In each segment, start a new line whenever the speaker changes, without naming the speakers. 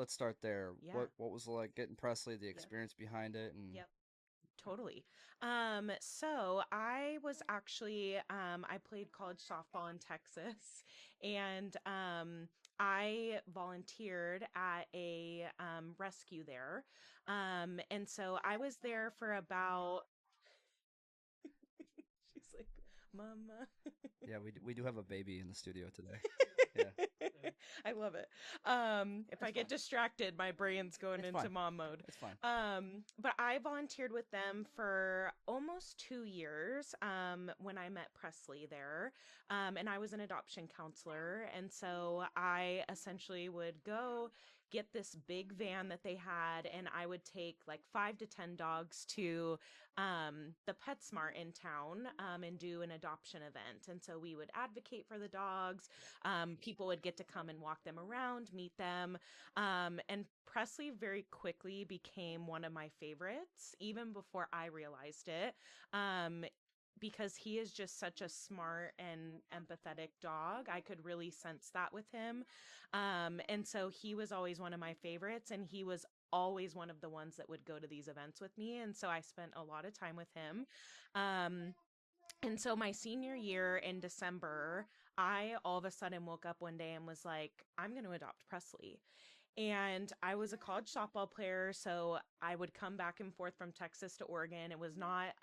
let's start there.
Yeah.
What was it like getting Presley, the
Yep.
experience behind it, and
Yep. Totally. So I was actually I played college softball in Texas, and I volunteered at a rescue there. And so I was there for about she's like, Mama.
yeah, we do have a baby in the studio today. Yeah,
I love it. If I
it's
get
fine.
distracted, my brain's going
It's
into
fine.
mom mode.
It's fine.
But I volunteered with them for almost 2 years when I met Presley there. And I was an adoption counselor. And so I essentially would go get this big van that they had, and I would take like 5 to 10 dogs to the PetSmart in town and do an adoption event. And so we would advocate for the dogs. People would get to come and walk them around, meet them. And Presley very quickly became one of my favorites, even before I realized it. Um, because he is just such a smart and empathetic dog. I could really sense that with him. And so he was always one of my favorites, and he was always one of the ones that would go to these events with me. And so I spent a lot of time with him. Um, and so my senior year in December, I all of a sudden woke up one day and was like, I'm going to adopt Presley. And I was a college softball player, so I would come back and forth from Texas to Oregon. It was not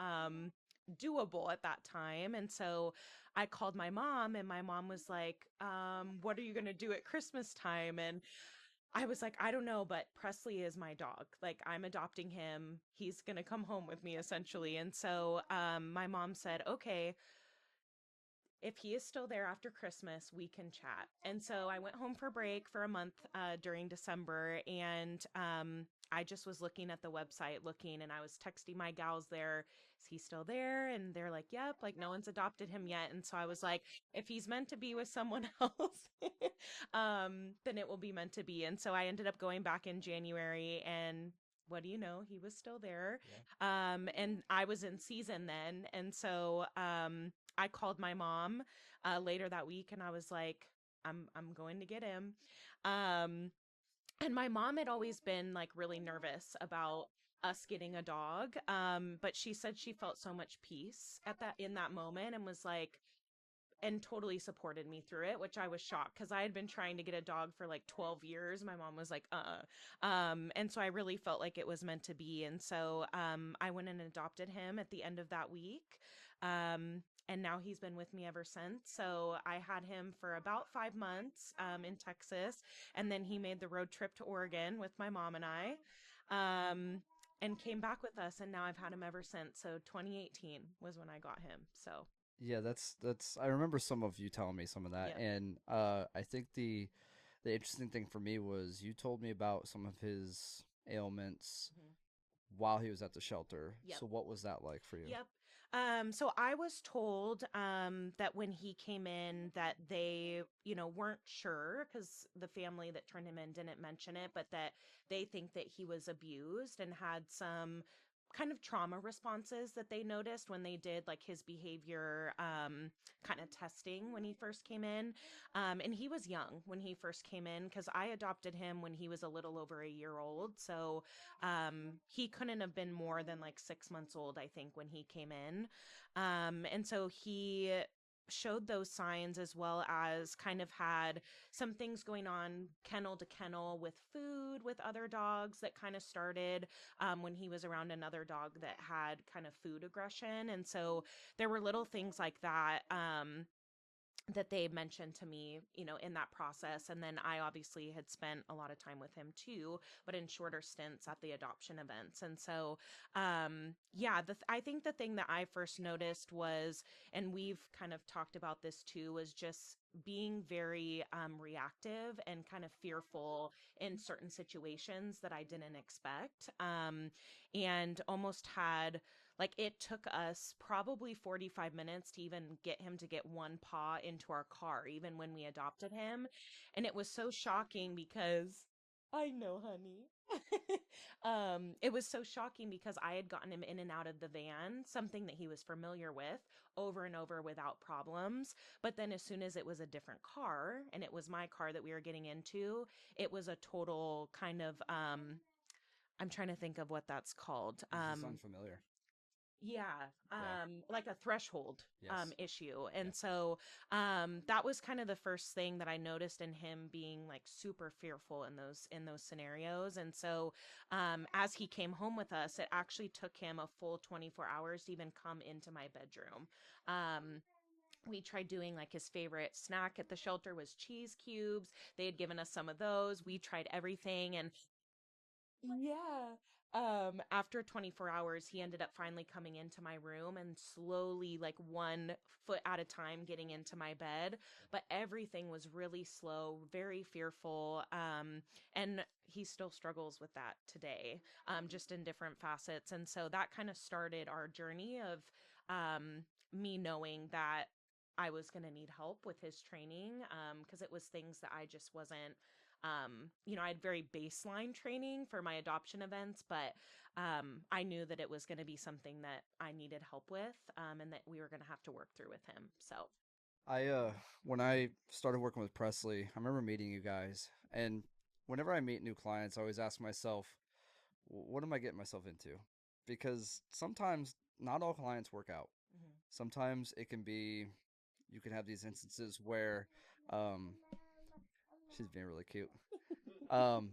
doable at that time. And so I called my mom, and my mom was like, what are you going to do at Christmas time? And I was like, I don't know, but Presley is my dog. Like, I'm adopting him. He's going to come home with me, essentially. And so my mom said, okay, if he is still there after Christmas, we can chat. And so I went home for break for a month during December, and I just was looking at the website, looking, and I was texting my gals there, is he still there? And they're like, yep, like no one's adopted him yet. And so I was like, if he's meant to be with someone else, then it will be meant to be. And so I ended up going back in January, and what do you know? He was still there.
Yeah.
And I was in season then. And so I called my mom later that week, and I was like, I'm going to get him. Um, and my mom had always been like really nervous about us getting a dog. But she said she felt so much peace at that in that moment, and was like, and totally supported me through it, which I was shocked because I had been trying to get a dog for like 12 years. My mom was like, and so I really felt like it was meant to be. And so I went and adopted him at the end of that week. And now he's been with me ever since. So I had him for about 5 months in Texas. And then he made the road trip to Oregon with my mom and I. And came back with us, and now I've had him ever since. So 2018 was when I got him. So,
Yeah, that's I remember some of you telling me some of that,
yep.
and I think the interesting thing for me was you told me about some of his ailments
Mhm.
while he was at the shelter.
Yep.
So what was that like for you?
Yep. So I was told that when he came in that they, weren't sure because the family that turned him in didn't mention it, but that they think that he was abused and had some kind of trauma responses that they noticed when they did like his behavior kind of testing when he first came in. And he was young when he first came in because I adopted him when he was a little over a year old. So he couldn't have been more than like 6 months old, I think, when he came in. And so he showed those signs, as well as kind of had some things going on kennel to kennel with food with other dogs that kind of started when he was around another dog that had kind of food aggression. And so there were little things like that that they mentioned to me, in that process. And then I obviously had spent a lot of time with him too, but in shorter stints at the adoption events. And so, yeah, I think the thing that I first noticed was, and we've kind of talked about this too, was just being very reactive and kind of fearful in certain situations that I didn't expect. And almost had like it took us probably 45 minutes to even get him to get one paw into our car, even when we adopted him. And it was so shocking because I know, honey. It was so shocking because I had gotten him in and out of the van, something that he was familiar with, over and over without problems. But then, as soon as it was a different car and it was my car that we were getting into, it was a total kind of, I'm trying to think of what that's called.
It's just unfamiliar.
Yeah,
Yeah.
like a threshold
Yes.
issue. And
Yep.
so that was kind of the first thing that I noticed in him being like super fearful in those scenarios. And so as he came home with us, it actually took him a full 24 hours to even come into my bedroom. Um, we tried doing like his favorite snack at the shelter was cheese cubes. They had given us some of those. We tried everything, and yeah. After 24 hours, he ended up finally coming into my room and slowly, like 1 foot at a time, getting into my bed. But everything was really slow, very fearful. And he still struggles with that today, just in different facets. And so that kind of started our journey of me knowing that I was going to need help with his training, because it was things that I just wasn't, I had very baseline training for my adoption events, but I knew that it was going to be something that I needed help with, and that we were going to have to work through with him. So,
I when I started working with Presley, I remember meeting you guys, and whenever I meet new clients, I always ask myself, what am I getting myself into? Because sometimes not all clients work out.
mhm.
Sometimes it can be you can have these instances where um she's being really cute. Um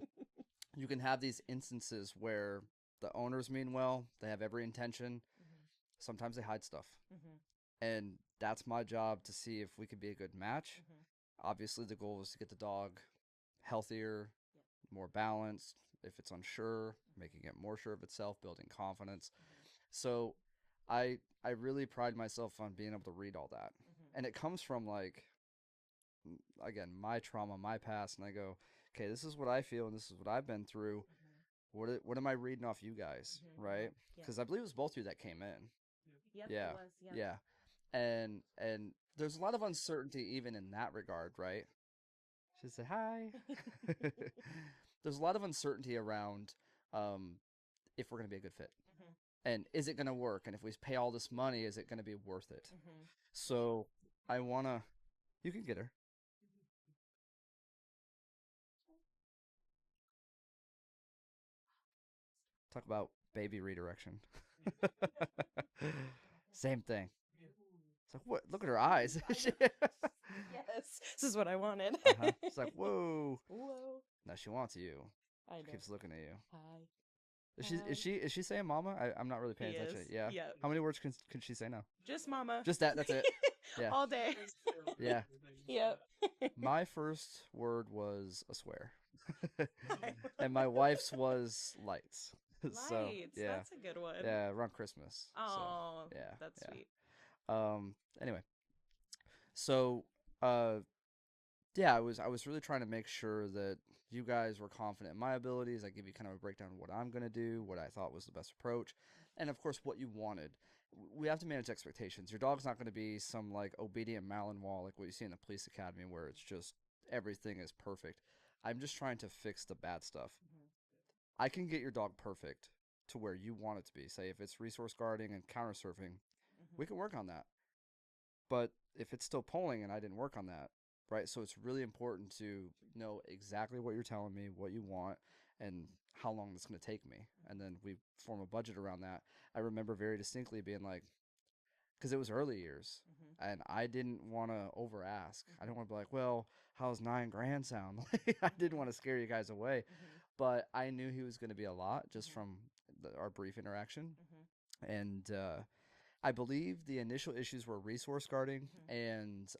you can have these instances where the owners mean well, they have every intention.
Mhm.
Sometimes they hide stuff.
Mhm.
And that's my job to see if we could be a good match.
Mhm.
Obviously, the goal is to get the dog healthier,
Yep.
more balanced. If it's unsure, making it more sure of itself, building confidence.
Mhm.
So, I really pride myself on being able to read all that,
Mhm.
and it comes from like again my trauma, my past, and I go, okay, this is what I feel, and this is what I've been through.
Mhm.
What am I reading off you guys,
Mhm.
right?
Yep. Yep.
Because I believe it was both of you that came in.
Yep. It
Yeah,
was. Yep.
yeah, and there's a lot of uncertainty even in that regard, right? She said hi. There's a lot of uncertainty around um, if we're going to be a good fit,
Mhm.
and is it going to work, and if we pay all this money, is it going to be worth it?
Mhm.
So I wanna. You can get her. Talk about baby redirection. Same thing. It's like what? Look at her eyes.
I know. Yes. This is what I wanted.
Uh huh. It's like whoa.
Whoa.
Now she wants you.
I
She
know.
keeps looking at you.
Hi.
Is she is
Hi.
she is she saying mama? I'm not really
He
paying
is.
attention. Yeah.
Yep.
How many words can she say now?
Just mama.
Just that. That's it. Yeah.
All day.
Yeah.
Yep.
My first word was a swear, and my wife's was lights. So
Lights.
yeah,
That's a good one.
yeah, around Christmas. So
Oh,
yeah,
that's
yeah.
sweet.
Anyway, so uh, yeah, I was really trying to make sure that you guys were confident in my abilities. I give you kind of a breakdown of what I'm gonna do, what I thought was the best approach, and of course what you wanted. We have to manage expectations. Your dog's not going to be some like obedient Malinois like what you see in the police academy where it's just everything is perfect. I'm just trying to fix the bad stuff.
Mhm.
I can get your dog perfect to where you want it to be. Say if it's resource guarding and counter surfing,
Mhm.
we can work on that. But if it's still polling and I didn't work on that, right? So it's really important to know exactly what you're telling me, what you want, and how long it's going to take me. And then we form a budget around that. I remember very distinctly being like, because it was early years
Mhm.
and I didn't want to over ask. I didn't
Mhm.
want to be like, well, how's 9 grand sound? I didn't
Mhm.
want to scare you guys away,
Mhm.
but I knew he was going to be a lot just
Mhm.
from our brief interaction.
Mhm.
And I believe the initial issues were resource guarding
Mhm.
and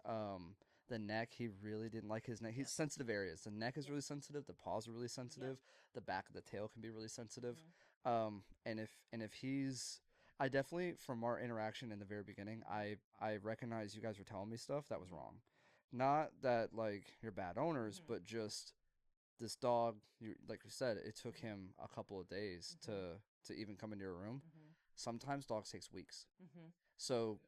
the neck. He really didn't like his neck. He's
Yep.
sensitive areas. The neck is
Yep.
really sensitive. The paws are really
Yep.
sensitive. The back of the tail can be really sensitive.
Mhm.
And if he's, I definitely from our interaction in the very beginning, I recognize you guys were telling me stuff that was
Mhm.
wrong. Not that like you're bad owners,
Mhm.
but just this dog. You like you said, it took
Mhm.
him a couple of days
Mhm.
to even come into your room.
Mhm.
Sometimes dogs takes weeks.
Mhm.
So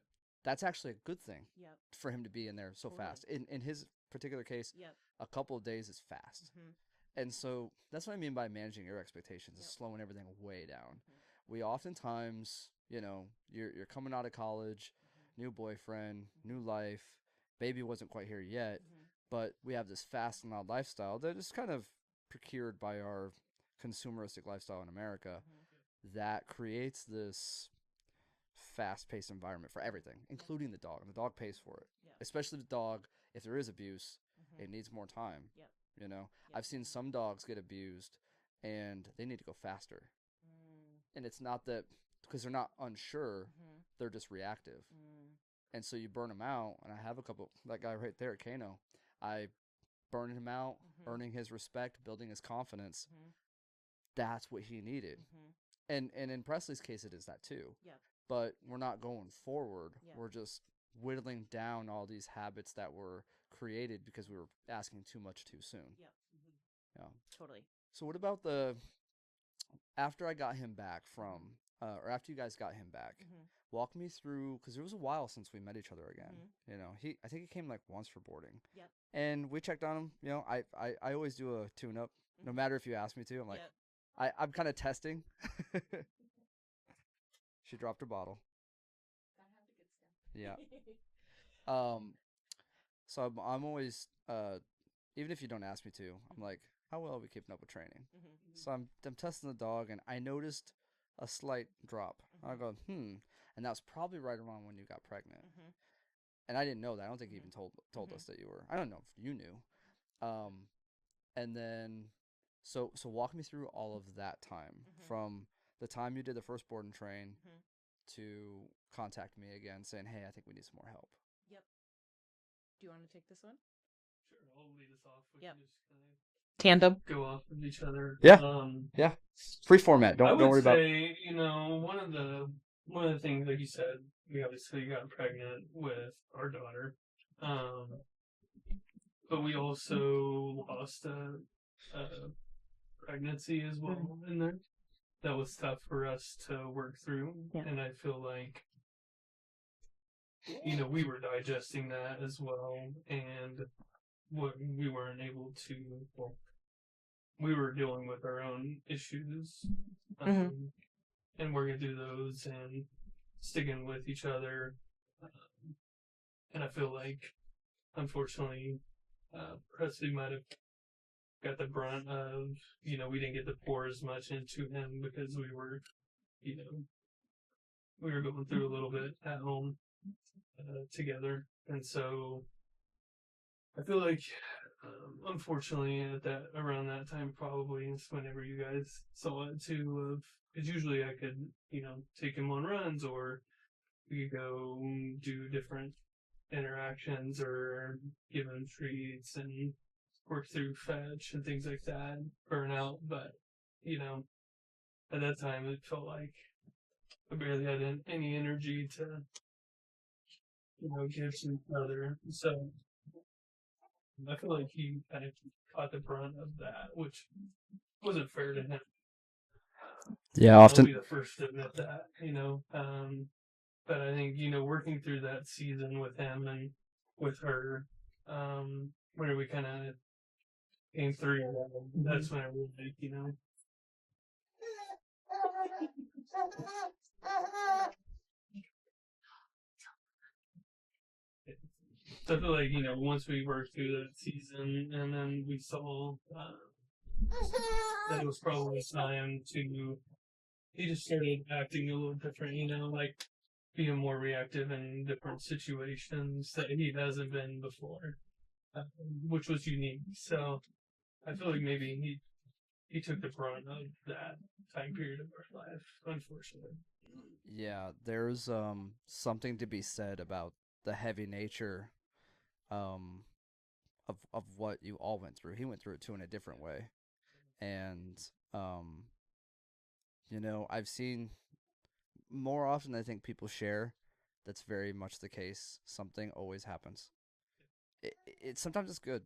that's actually a good thing
Yep.
for him to be in there so
Totally.
fast. In his particular case,
Yep.
a couple of days is fast.
Mhm.
And so that's what I mean by managing your expectations, is
Yep.
slowing everything way down.
Mhm.
We oftentimes, you're coming out of college, new boyfriend, new life, baby wasn't quite here yet,
Mhm.
but we have this fast and loud lifestyle that is kind of procured by our consumeristic lifestyle in America
Mhm.
that creates this fast-paced environment for everything,
Yep.
including the dog. And the dog pays for it,
Yep.
especially the dog. If there is abuse,
Mhm.
it needs more time.
Yep. Yep.
I've seen some dogs get abused, and they need to go faster.
Mm.
And it's not that because they're not unsure,
Mhm.
they're just reactive.
Mm.
And so you burn them out. And I have a couple. That guy right there, Kano. I burned him out,
Mhm.
earning his respect, building his confidence.
Mhm.
That's what he needed.
Mhm.
And in Presley's case, it is that too.
Yep.
But we're not going forward.
Yep.
We're just whittling down all these habits that were created because we were asking too much too soon.
Yep. Mhm.
Yeah.
Totally.
So what about the after I got him back
Mhm.
from or after you guys got him back?
Mhm.
Walk me through because it was a while since we met each other again.
Mhm.
I think he came like once for boarding,
Yep.
and we checked on him. I always do a tune up, no
Mhm.
matter if you ask me to. I'm like,
Yep.
I'm kind of testing. She dropped her bottle.
Gotta have the good
Yeah.
stuff.
Um. So I'm always even if you don't ask me to, I'm like, how well are we keeping up with training?
Mhm.
So I'm testing the dog, and I noticed a slight drop. I
Mhm.
go, and that was probably right around when you got pregnant.
Mhm.
And I didn't know that. I don't think you
Mhm.
even told us
Mhm.
that you were. I don't know if you knew. And then, so walk me through all of that time
Mhm.
from the time you did the first board and train
Mhm.
to contact me again saying, hey, I think we need some more help.
Yep. Do you want to take this one?
Sure, I'll lead us off. We
Yep.
can just kind
Tandem.
of go off of each other.
Yeah, yeah. Free format.
I
Don't
would
worry about.
say, one of the things, like you said, we obviously got pregnant with our daughter, um, but we also lost a pregnancy as well in there. That was tough for us to work through,
Yeah.
and I feel like we were digesting that as well, and what we weren't able to. Well, we were dealing with our own issues,
Mhm.
um, and working through those and sticking with each other. And I feel like, unfortunately, Presley might have got the brunt of, we didn't get to pour as much into him because you know, we were going through a little bit at home together. And so I feel like, unfortunately, at that around that time, probably is whenever you guys saw it too. Because usually I could, take him on runs, or we could go do different interactions, or give him treats and work through fetch and things like that, burn out. But you know, at that time, it felt like I barely had any energy to, give to each other. So I feel like he kind of caught the brunt of that, which wasn't fair to him.
Yeah,
I'll
often.
be the first to admit that. But I think, working through that season with him and with her, where we kind of came through, that's when I really, so I feel like, once we worked through that season and then we saw that it was probably time to, he just started acting a little different, like being more reactive in different situations that he hasn't been before, uh, which was unique. So I feel like maybe he took the brunt of that time period of our life, unfortunately.
Yeah, there's something to be said about the heavy nature um of what you all went through. He went through it too in a different way. And um I've seen more often than I think people share that's very much the case. Something always happens. It sometimes it's good,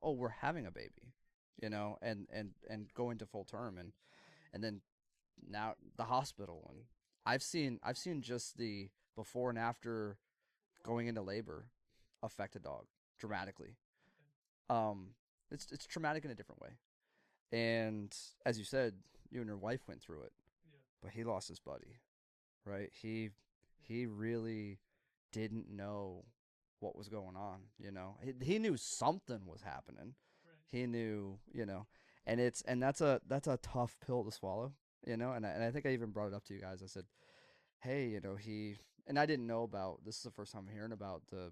oh, we're having a baby, and going to full term and then now the hospital and I've seen just the before and after going into labor affect a dog dramatically. Um, it's traumatic in a different way. And as you said, you and your wife went through it,
Yeah.
but he lost his buddy, right? He really didn't know what was going on. He knew something was happening.
Right.
He knew, and that's a tough pill to swallow. And I think I even brought it up to you guys. I said, hey, he and I didn't know about this is the first time I'm hearing about the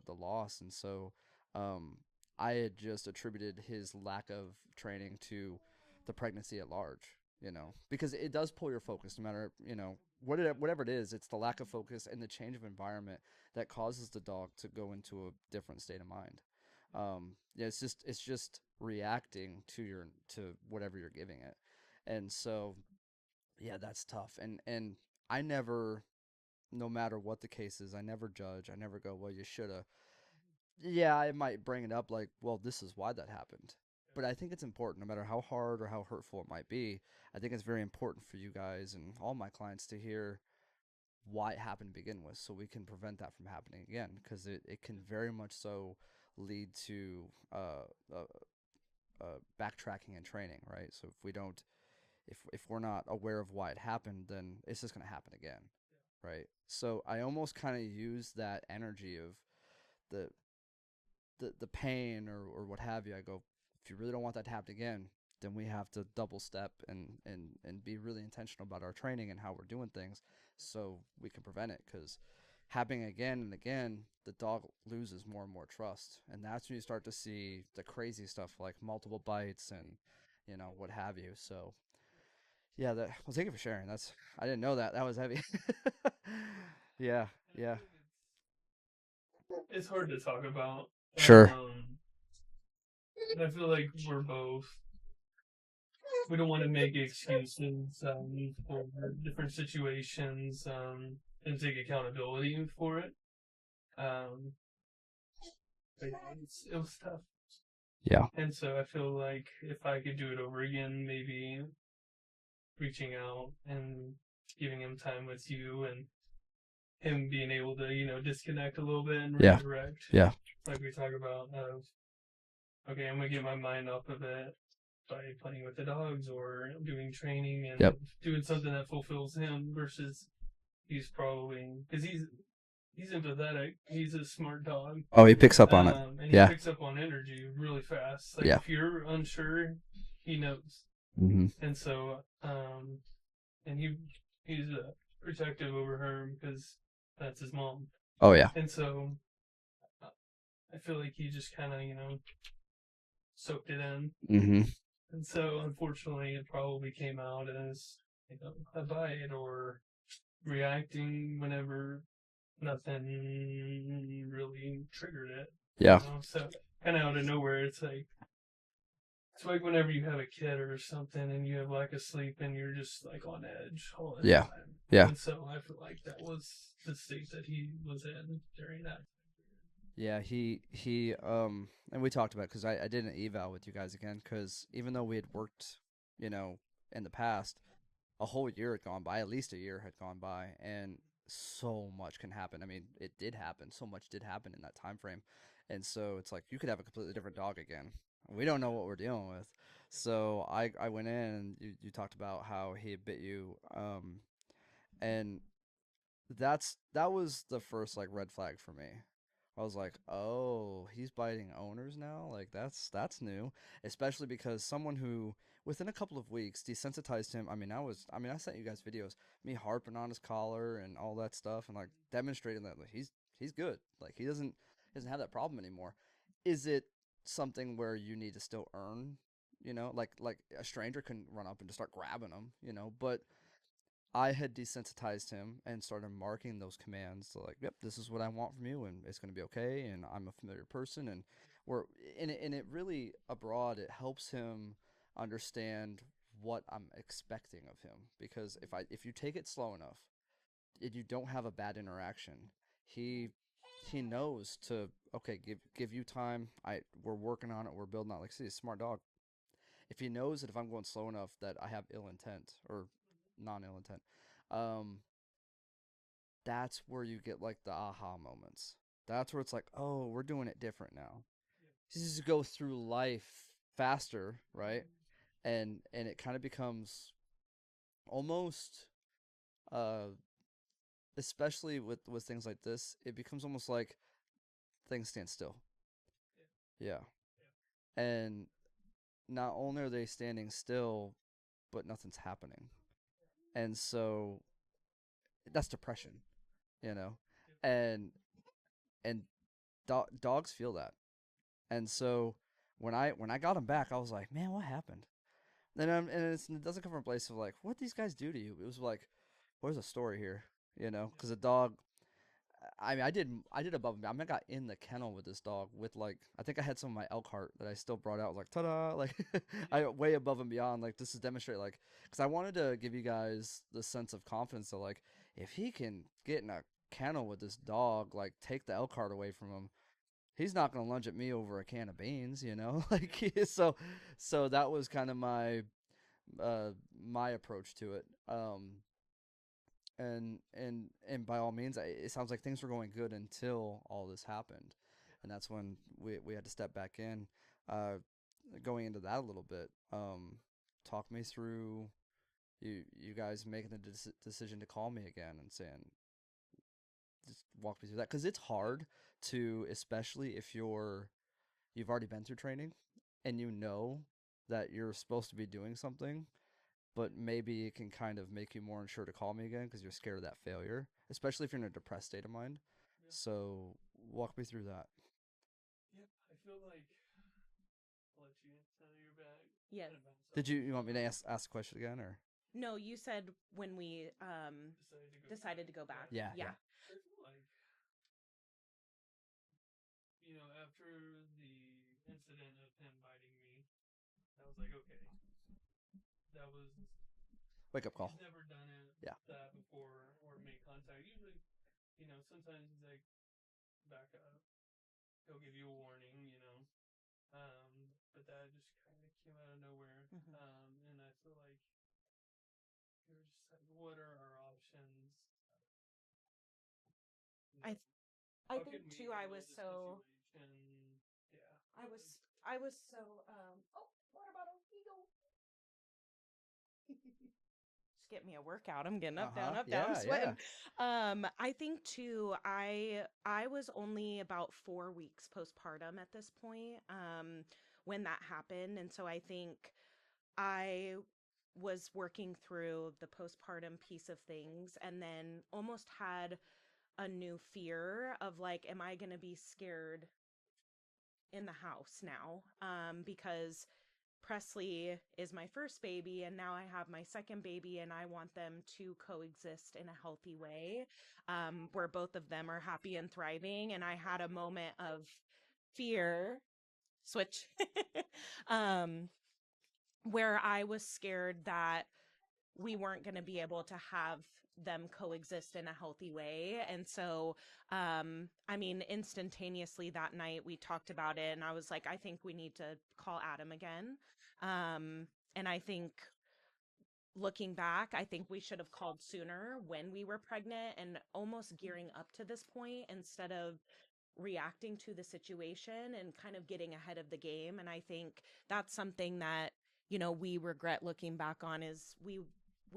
loss, and so um, I had just attributed his lack of training to the pregnancy at large. Because it does pull your focus, no matter whatever it is. It's the lack of focus and the change of environment that causes the dog to go into a different state of mind. Yeah, it's just reacting to whatever you're giving it, and so yeah, that's tough. And I never, no matter what the case is, I never judge. I never go, well, you shoulda. Yeah, I might bring it up like, well, this is why that happened. But I think it's important, no matter how hard or how hurtful it might be. I think it's very important for you guys and all my clients to hear why it happened to begin with, so we can prevent that from happening again. Because it can very much so lead to backtracking and training, right? So if we're not aware of why it happened, then it's just going to happen again, right? So I almost kind of use that energy of the the pain or what have you. I go, if you really don't want that to happen again, then we have to double step and be really intentional about our training and how we're doing things, so we can prevent it. Because happening again and again, the dog loses more and more trust, and that's when you start to see the crazy stuff like multiple bites and what have you. So yeah, well, thank you for sharing. I didn't know that. That was heavy. Yeah,
And I
yeah.
feel like it's hard to talk about.
Sure.
And I feel like we don't want to make excuses for different situations and take accountability for it. Um, but yeah, it was tough.
Yeah.
And so I feel like if I could do it over again, maybe reaching out and giving him time with you and him being able to, disconnect a little bit and
Yeah.
redirect,
Yeah.
like we talk about, okay, I'm gonna get my mind off of it by playing with the dogs or doing training and
Yep.
doing something that fulfills him versus he's probably because he's empathetic. He's a smart dog,
Oh, he picks up on it.
and he
Yeah.
picks up on energy really fast. Like
Yeah.
if you're unsure, he knows,
Mm-hmm.
and so and he's protective over her because that's his mom,
Oh yeah.
and so I feel like he just kind of soaked it in.
Mm-hmm.
And so, unfortunately, it probably came out as a bite or reacting whenever nothing really triggered it.
Yeah.
So kind of out of nowhere, it's like whenever you have a kid or something and you have lack of sleep and you're just like on edge all the
Yeah.
time.
Yeah.
And so I feel like that was the state that he was in during that.
Yeah. And we talked about it because I did an eval with you guys again, because even though we had worked, you know, in the past, a whole year had gone by, at least a year had gone by, and so much can happen. I mean, it did happen. So much did happen in that time frame, and so it's like you could have a completely different dog again. We don't know what we're dealing with. So I went in and you talked about how he had bit you, and that was the first like red flag for me. I was like, oh, he's biting owners now. Like that's new, especially because someone who within a couple of weeks desensitized him. I sent you guys videos, me harping on his collar and all that stuff, and like demonstrating that like, he's good. Like he doesn't have that problem anymore. Is it something where you need to still earn? Like a stranger can run up and just start grabbing him. But I had desensitized him and started marking those commands to like, yep, this is what I want from you, and it's going to be okay, and I'm a familiar person, and we're and it really abroad it helps him understand what I'm expecting of him, because if you take it slow enough and you don't have a bad interaction, he he knows to okay give you time. We're working on it. We're building out like see a smart dog. If he knows that if I'm going slow enough that I have ill intent or non ill intent, um, that's where you get like the aha moments. That's where it's like, oh, we're doing it different now. This is to go through life faster, right? and it kind of becomes almost uh especially with things like this, it becomes almost like things stand still. Yeah. And not only are they standing still, but nothing's happening. And so that's depression, you know. And and dogs feel that. And so when I got him back, I was like, man, what happened? And it doesn't come from a place of like, what these guys do to you. It was like, where's a story here, you know? Because a dog. I mean, I did above and beyond. I got in the kennel with this dog with like I think I had some of my elk heart that I still brought out. I was like, ta-da! Like I way above and beyond. Like this is demonstrate like because I wanted to give you guys the sense of confidence that like if he can get in a kennel with this dog, like take the elk heart away from him, he's not gonna lunge at me over a can of beans, you know. Like so that was kind of uh my approach to it. And by all means, it sounds like things were going good until all this happened, and that's when we had to step back in. Uh, Going into that a little bit, talk me through you guys making the decision to call me again and saying just walk me through that because it's hard to, especially if you've already been through training and you know that you're supposed to be doing something, but maybe it can kind of make you more unsure to call me again because you're scared of that failure, especially if you're in a depressed state of mind.
Yeah.
So walk me through that.
Yep. I feel like I'll let you tell your bag.
Yes.
Did you want me to ask the question again or?
No, you said when we decided to go back.
Yeah.
Yeah.
I feel like, after the incident of him biting me, I was like, okay, that was
Wake up call.
he's never done it
Yeah.
that before or made contact. Usually, sometimes he's like, back up. He'll give you a warning. But that just kind of came out of nowhere. And I feel like we were just like, what are our options?
I
How
think
can we
too. I
handle
was
this
so.
situation? Yeah.
I was so. Oh, water bottle. Here you go. Just get me a workout. I'm getting up, down, up, down. I'm
Yeah,
sweating. I think too. I was only about 4 weeks postpartum at this point. When that happened, and so I think I was working through the postpartum piece of things, and then almost had a new fear of like, am I going to be scared in the house now? Because Presley is my first baby, and now I have my second baby, and I want them to coexist in a healthy way, where both of them are happy and thriving. And I had a moment of fear, switch, um, where I was scared that we weren't going to be able to have them coexist in a healthy way. And so, I mean, instantaneously that night we talked about it, and I was like, I think we need to call Adam again. And I think looking back, I think we should have called sooner when we were pregnant and almost gearing up to this point instead of reacting to the situation and kind of getting ahead of the game. And I think that's something that, we regret looking back on, is we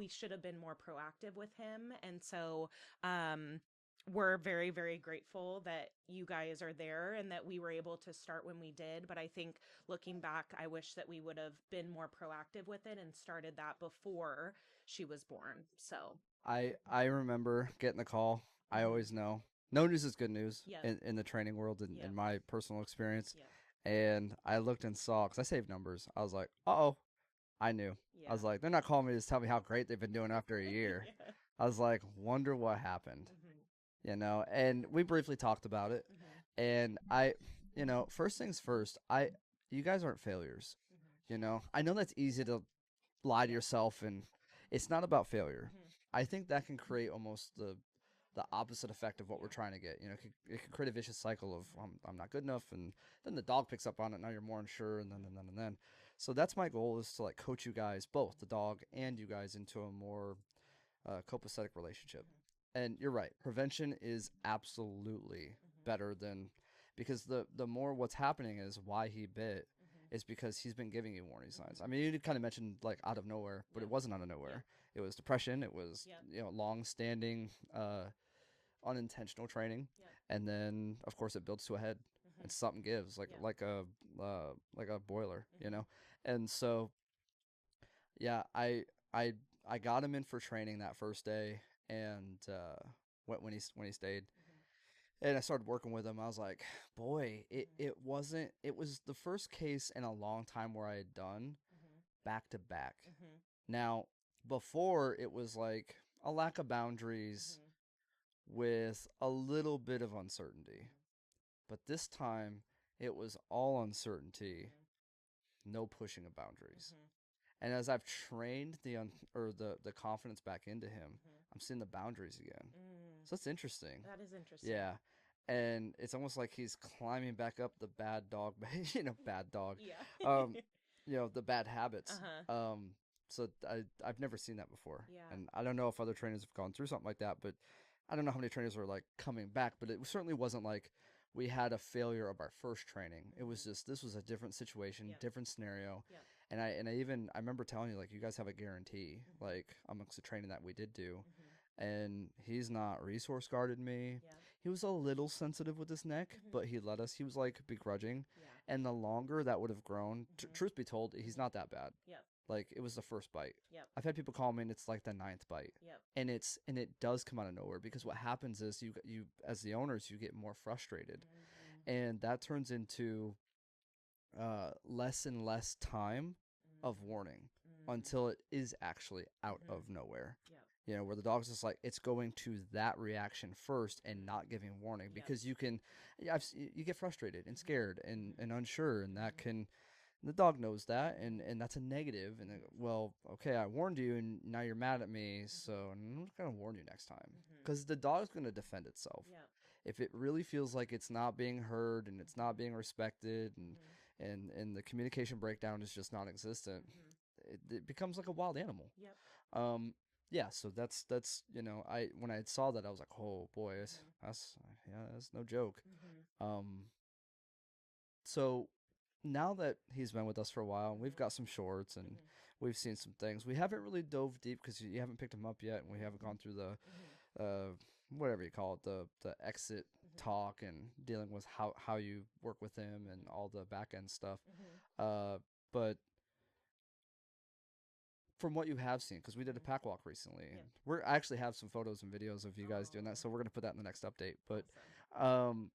should have been more proactive with him. And so we're very, very grateful that you guys are there and that we were able to start when we did. But I think looking back, I wish that we would have been more proactive with it and started that before she was born. So
I remember getting the call. I always know. No news is good news
Yeah.
in the training world
Yeah.
in my personal experience.
Yeah.
And I looked and saw, because I saved numbers. I was like, uh-oh. I knew.
Yeah.
I was like, they're not calling me to tell me how great they've been doing after a year.
Yeah.
I was like, wonder what happened. And we briefly talked about it. And first things first, you guys aren't failures. I know that's easy to lie to yourself, and it's not about failure. I think that can create almost the opposite effect of what we're trying to get. It can create a vicious cycle of I'm not good enough, and then the dog picks up on it. Now you're more unsure, and then. So that's my goal, is to like coach you guys, both the dog and you guys, into a more copacetic relationship. And you're right, prevention is absolutely better than, because the more what's happening is why he bit is because he's been giving you warning signs. I mean, you kind of mentioned like out of nowhere, but
Yep.
it wasn't out of
Yep.
nowhere. It was depression. It was,
Yep.
long-standing, unintentional training,
Yep.
and then of course it builds to a head, and
Mhm.
something gives,
Yep.
like a boiler,
Mhm.
and so yeah, I I got him in for training that first day, and when he stayed,
Mhm.
and I started working with him. I was like, boy,
Mhm.
it was the first case in a long time where I had done
Mhm.
back to back.
Mhm.
Now, before it was like a lack of boundaries
Mhm.
with a little bit of uncertainty. But this time it was all uncertainty,
Mhm.
no pushing of boundaries.
Mhm.
And as I've trained the confidence back into him,
Mhm.
I'm seeing the boundaries again.
Mm.
So it's interesting.
That is interesting.
Yeah. And it's almost like he's climbing back up the bad dog, bad dog,
Yeah.
um, the bad habits.
Uh-huh.
So I've never seen that before,
Yeah.
and I don't know if other trainers have gone through something like that, but I don't know how many trainers are like coming back. But it certainly wasn't like we had a failure of our first training. It was
Mhm.
just this was a different situation,
Yep.
different scenario,
Yep.
and I remember telling you like you guys have a guarantee
Mhm.
like amongst the training that we did do,
Mhm.
and he's not resource guarded me.
Yep.
He was a little sensitive with his neck,
Mhm.
but he let us. He was like begrudging,
Yeah.
and the longer that would have grown,
Mhm.
truth be told, he's
Mhm.
not that bad.
Yep.
Like it was the first bite.
Yep.
I've had people call me and it's like the ninth bite,
Yep.
and it does come out of nowhere because what happens is you as the owners you get more frustrated,
Mhm.
and that turns into less and less time of
Mhm.
warning
Mhm.
until it is actually out
Mhm.
of nowhere.
Yep.
Where the dog's just like it's going to that reaction first and
Mhm.
not giving warning
Yep.
because you can, yeah, you get frustrated and
Mhm.
scared
Mhm.
and unsure, and that
Mhm.
can, the dog knows that,
Mhm.
and that's a negative, and
Mhm.
well, okay, I warned you and now you're mad at me, so
Mhm.
I'm just gonna warn you next time
Mhm.
because the dog's gonna defend itself
Yep.
if it really feels like it's not being heard and it's not
Mhm.
being respected,
Mhm.
and the communication breakdown is just non-existent.
Mhm.
It becomes like a wild animal.
Yep.
um yeah, so that's I when I saw that I was like, oh boy,
Mhm.
that's yeah, that's no joke.
Mhm.
um so now that he's been with us for a while, and we've
Mhm.
got some shorts and
Mhm.
we've seen some things, we haven't really dove deep because you haven't picked him up yet, and we haven't gone through
Mhm.
the whatever you call it, the exit
Mhm.
talk and dealing with how you work with him and
Mhm.
all the back end stuff.
Mhm.
But from what you have seen, because we did a
Mhm.
pack walk recently, and
Yep.
I actually have some photos and videos of you guys doing that,
Oh,
so we're gonna put that in the next update. But
awesome.
um,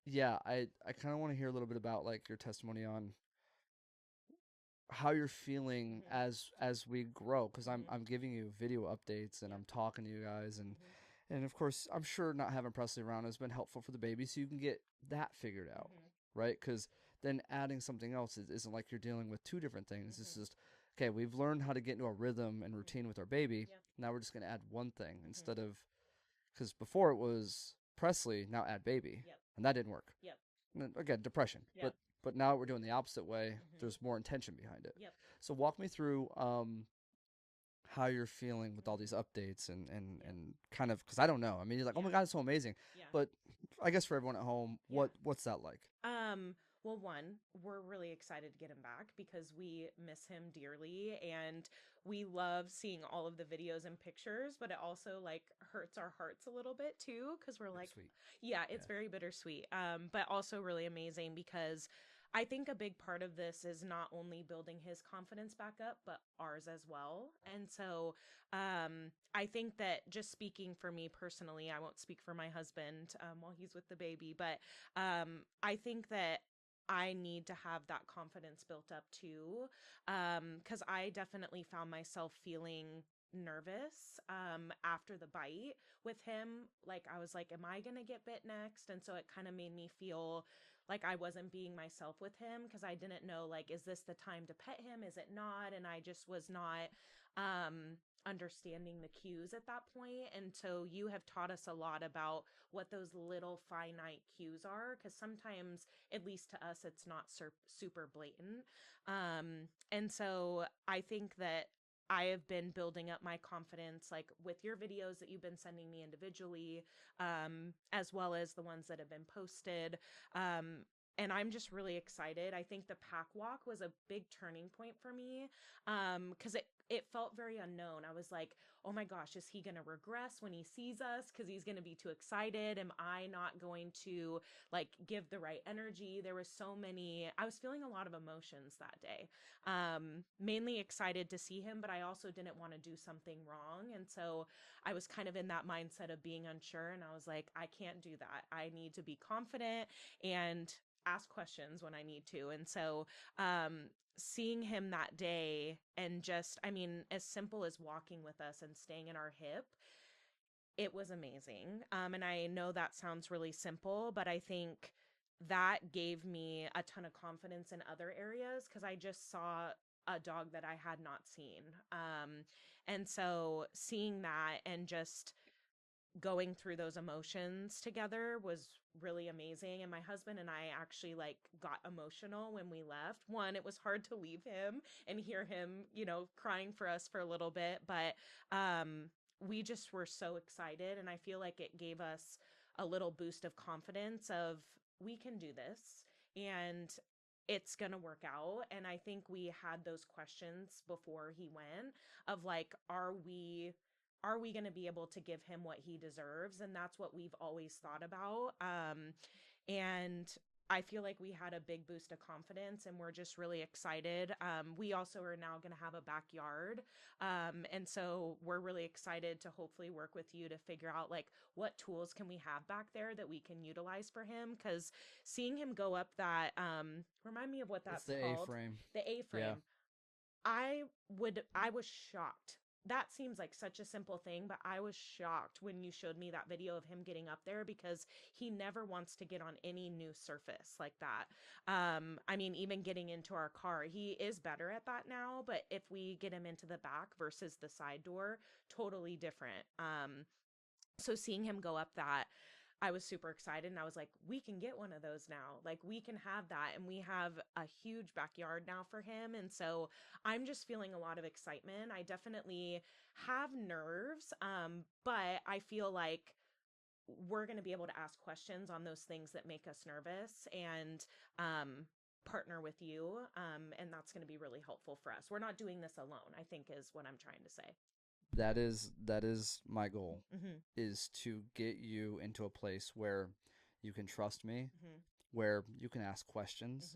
yeah, I kind of want to hear a little bit about like your testimony on how you're feeling
Mhm.
as we grow, because
Mhm.
I'm giving you video updates and
Yep.
I'm talking to you guys,
Mhm.
and of course I'm sure not having Presley around has been helpful for the baby, so you can get that figured out,
Mhm.
right? Because then adding something else isn't like you're dealing with two different things. It's
Mhm.
just, okay, we've learned how to get into a rhythm and
Mhm.
routine with our baby.
Yep.
Now we're just gonna add one thing
Mhm.
instead of, because before it was Presley, now add baby,
Yep.
and that didn't work.
Yep.
And then, again, depression,
Yep.
but now we're doing the opposite way.
Mhm.
There's more intention behind it.
Yep.
So walk me through how you're feeling with all these
Mhm.
updates
Yep.
and kind of, because I don't know. I mean, you're like, oh
Yeah.
my god, it's so amazing,
Yeah.
but I guess for everyone at home,
Yeah.
what's that like?
Well, one, we're really excited to get him back because we miss him dearly and we love seeing all of the videos and pictures, but it also like hurts our hearts a little bit too because we're like,
Bittersweet.
yeah,
Yeah.
it's very bittersweet. But also really amazing because I think a big part of this is not only building his confidence back up, but ours as well. And so I think that just speaking for me personally, I won't speak for my husband while he's with the baby, but I think that I need to have that confidence built up too. Because I definitely found myself feeling nervous after the bite with him. Like, I was like, am I going to get bit next? And so it kind of made me feel like I wasn't being myself with him because I didn't know, like, is this the time to pet him? Is it not? And I just was not understanding the cues at that point. And so you have taught us a lot about what those little finite cues are because sometimes, at least to us, it's not super blatant. And so I think that I have been building up my confidence like with your videos that you've been sending me individually, as well as the ones that have been posted. and I'm just really excited. I think the pack walk was a big turning point for me, because it felt very unknown. I was like, oh my gosh, is he going to regress when he sees us because he's going to be too excited? Am I not going to like give the right energy? There was so many. I was feeling a lot of emotions that day. Mainly excited to see him, but I also didn't want to do something wrong, and so I was kind of in that mindset of being unsure. And I was like, I can't do that. I need to be confident and ask questions when I need to. And so, seeing him that day and just, I mean, as simple as walking with us and staying in our hip, it was amazing. And I know that sounds really simple, but I think that gave me a ton of confidence in other areas because I just saw a dog that I had not seen. And so seeing that and just going through those emotions together was really amazing. And my husband and I actually like got emotional when we left. One, it was hard to leave him and hear him, crying for us for a little bit, but we just were so excited, and I feel like it gave us a little boost of confidence of we can do this and it's going to work out. And I think we had those questions before he went of like, are we going to be able to give him what he deserves? And that's what we've always thought about. And I feel like we had a big boost of confidence, and we're just really excited. We also are now going to have a backyard. And so we're really excited to hopefully work with you to figure out like what tools can we have back there that we can utilize for him. Cause seeing him go up that, remind me of what
It's
that's
the
called.
A-frame.
The
Yeah.
A-frame. I was shocked. That seems like such a simple thing, but I was shocked when you showed me that video of him getting up there because he never wants to get on any new surface like that. I mean, even getting into our car, he is better at that now, but if we get him into the back versus the side door, totally different. So seeing him go up that, I was super excited, and I was like, we can get one of those now. Like we can have that, and we have a huge backyard now for him. And so I'm just feeling a lot of excitement. I definitely have nerves, but I feel like we're going to be able to ask questions on those things that make us nervous and partner with you. And that's going to be really helpful for us. We're not doing this alone, I think is what I'm trying to say.
That is my goal,
Mm-hmm.
is to get you into a place where you can trust me,
Mm-hmm.
where you can ask questions.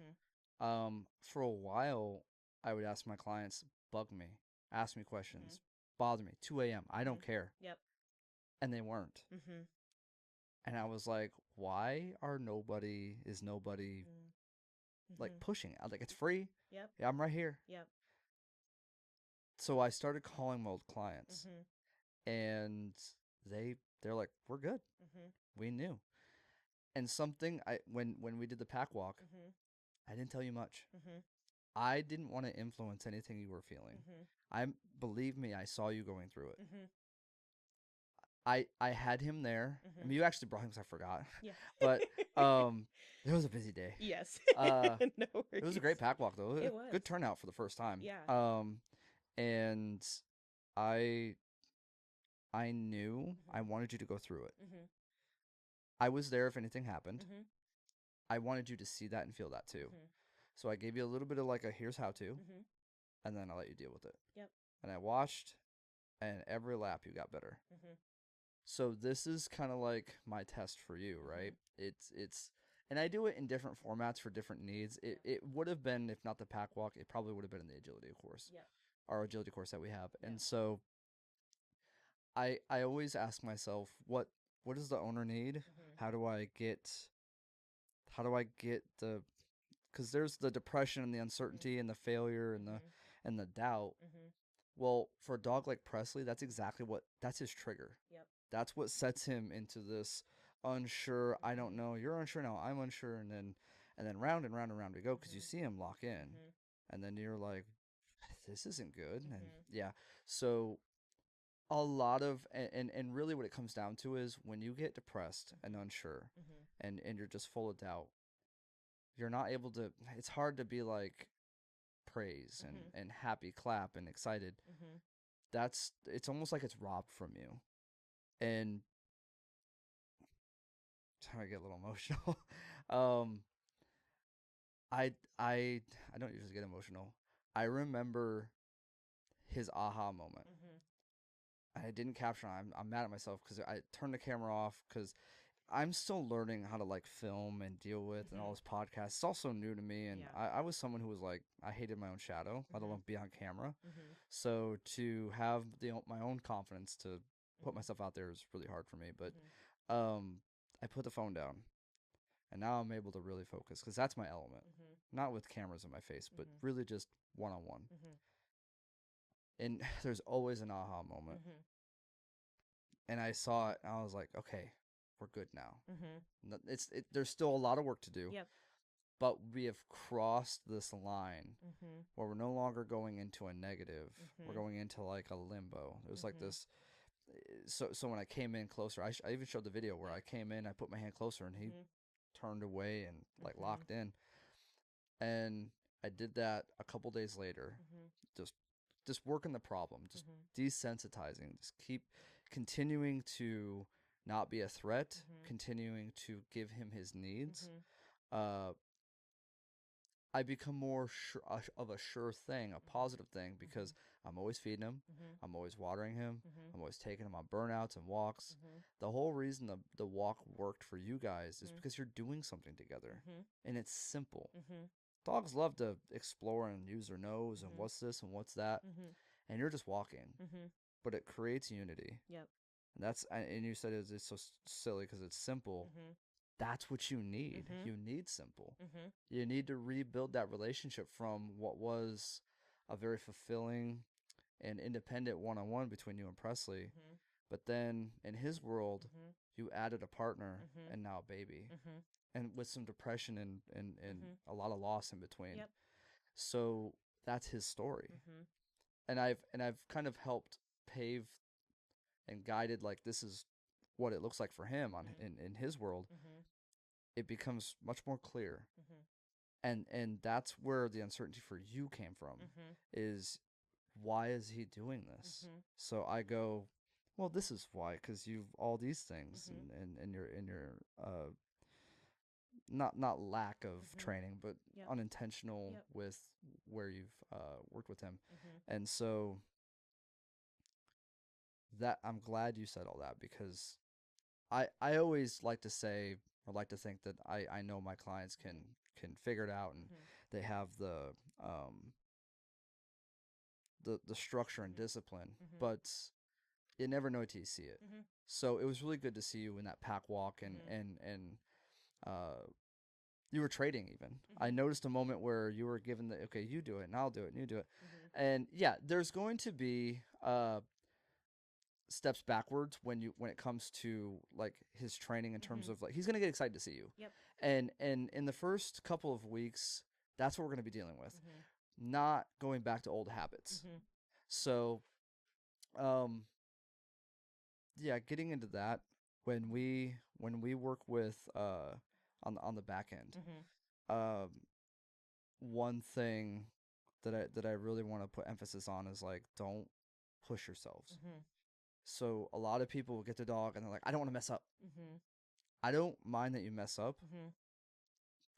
Mm-hmm.
For a while, I would ask my clients, bug me, ask me
Mm-hmm.
questions, bother me, 2 a.m. I
Mm-hmm.
don't care.
Yep.
And they weren't.
Mm-hmm.
And I was like, why is nobody like
Mm-hmm.
pushing it? I was like, it's free.
Yep.
Yeah, I'm right here.
Yep.
So I started calling my old clients,
Mm-hmm.
and they're like, we're good.
Mm-hmm.
We knew. And something I when we did the pack walk,
Mm-hmm.
I didn't tell you much.
Mm-hmm.
I didn't want to influence anything you were feeling.
Mm-hmm.
I believe me, I saw you going through it.
Mm-hmm.
I had him there. I
Mm-hmm.
mean, you actually brought him because I forgot.
Yeah.
But it was a busy day.
Yes.
Uh,
No
it was a
worries.
great pack walk though.
It was.
Good turnout for the first time.
Yeah.
And I I knew I
Mm-hmm.
wanted you to go through it.
Mm-hmm.
I was there if anything happened.
Mm-hmm.
I wanted you to see that and feel that too.
Mm-hmm.
So I gave you a little bit of like a here's how to,
Mm-hmm.
and then I let you deal with it.
Yep.
And I watched, and every lap you got better.
Mm-hmm.
So this is kind of like my test for you, right? It's and I do it in different formats for different needs. It would have been, if not the pack walk, it probably would have been in the agility course,
Yep.
our agility course that we have.
Yep.
And so I always ask myself, what does the owner need?
Mm-hmm.
How do I get the, because there's the depression and the uncertainty and the failure and
Mm-hmm.
the doubt.
Mm-hmm.
Well, for a dog like Presley, that's his trigger.
Yep.
That's what sets him into this unsure. I don't know. You're unsure now. I'm unsure, and then round and round and round we go because you
Mm-hmm.
see him lock in,
Mm-hmm.
and then you're like, this isn't good, and
Mm-hmm.
yeah. So a lot of and really what it comes down to is when you get depressed and unsure,
Mm-hmm.
and you're just full of doubt, you're not able to. It's hard to be like praise and
Mm-hmm.
happy, clap and excited.
Mm-hmm.
It's almost like it's robbed from you, and I get a little emotional. um I don't usually get emotional. I remember his aha moment.
Mhm.
I didn't capture it. I'm mad at myself because I turned the camera off because I'm still learning how to like film and deal with and all
Mhm.
this podcast. It's also new to me, and
Yeah.
I was someone who was like I hated my own shadow, let
Mhm.
alone be on camera.
Mhm.
So to have my own confidence to put
Mhm.
myself out there is really hard for me. But
Mhm.
I put the phone down, and now I'm able to really focus because that's my element.
Mhm.
Not with cameras in my face, but
Mhm.
really just one on one.
Mhm.
And there's always an aha moment.
Mhm.
And I saw it, and I was like, okay, we're good now.
Mhm.
There's still a lot of work to do,
Yep.
but we have crossed this line
Mhm.
where we're no longer going into a negative. We're
Mhm.
going into like a limbo. It was like
Mhm.
this. So when I came in closer, I even showed the video where
Yeah.
I came in, I put my hand closer, and he
Mhm.
turned away and like
Mhm.
locked in. And I did that a couple days later,
Mhm.
just just working the problem, just
Mhm.
desensitizing, just keep continuing to not be a threat,
Mhm.
continuing to give him his needs.
Mhm.
Uh, I become more of a sure thing, a
Mhm.
positive thing, because
Mhm.
I'm always feeding him,
Mhm.
I'm always watering him,
Mhm.
I'm always taking him on burnouts and walks.
Mhm.
The whole reason the walk worked for you guys is
Mhm.
because you're doing something together,
Mhm.
and it's simple.
Mhm.
Dogs love to explore and use their nose and
Mhm.
what's this and what's that,
Mhm.
and you're just walking,
Mhm.
but it creates unity.
Yep.
And you said it's so silly because it's simple.
Mhm.
That's what you need.
Mhm.
You need simple.
Mhm.
You need to rebuild that relationship from what was a very fulfilling and independent one-on-one between you and Presley.
Mhm.
But then in his world,
Mhm.
you added a partner
Mhm.
and now a baby,
Mhm.
and with some depression and
Mhm.
a lot of loss in between.
Yep.
So that's his story.
Mhm.
And I've kind of helped pave and guided like this is what it looks like for him on
Mhm.
in his world.
Mhm.
It becomes much more clear,
Mhm.
and that's where the uncertainty for you came from,
Mhm.
is why is he doing this?
Mhm.
So I go, well, this is why, because you've all these things,
Mhm.
and your not lack of
Mhm.
training, but
Yep.
unintentional
Yep.
with where you've worked with him.
Mhm.
And so that I'm glad you said all that, because I always like to say or like to think that I know my clients
Mhm.
can figure it out, and
Mhm.
they have um the structure and
Mhm.
discipline,
Mhm.
but you never know till you see it.
Mhm.
So it was really good to see you in that pack walk, and
Mhm.
uh you were trading even. I
Mhm.
noticed a moment where you were given the okay, you do it and I'll do it and you do it.
Mhm.
And yeah, there's going to be steps backwards when it comes to like his training, in terms
Mhm.
of like he's going to get excited to see you.
Yep.
And in the first couple of weeks, that's what we're going to be dealing with.
Mhm.
Not going back to old habits.
Mhm.
So, um yeah, getting into that, when we work with on the back end.
Mhm.
Um one thing that I really want to put emphasis on is like, don't push yourselves.
Mhm.
So a lot of people will get the dog and they're like, I don't want to mess up.
Mhm.
I don't mind that you mess up.
Mhm.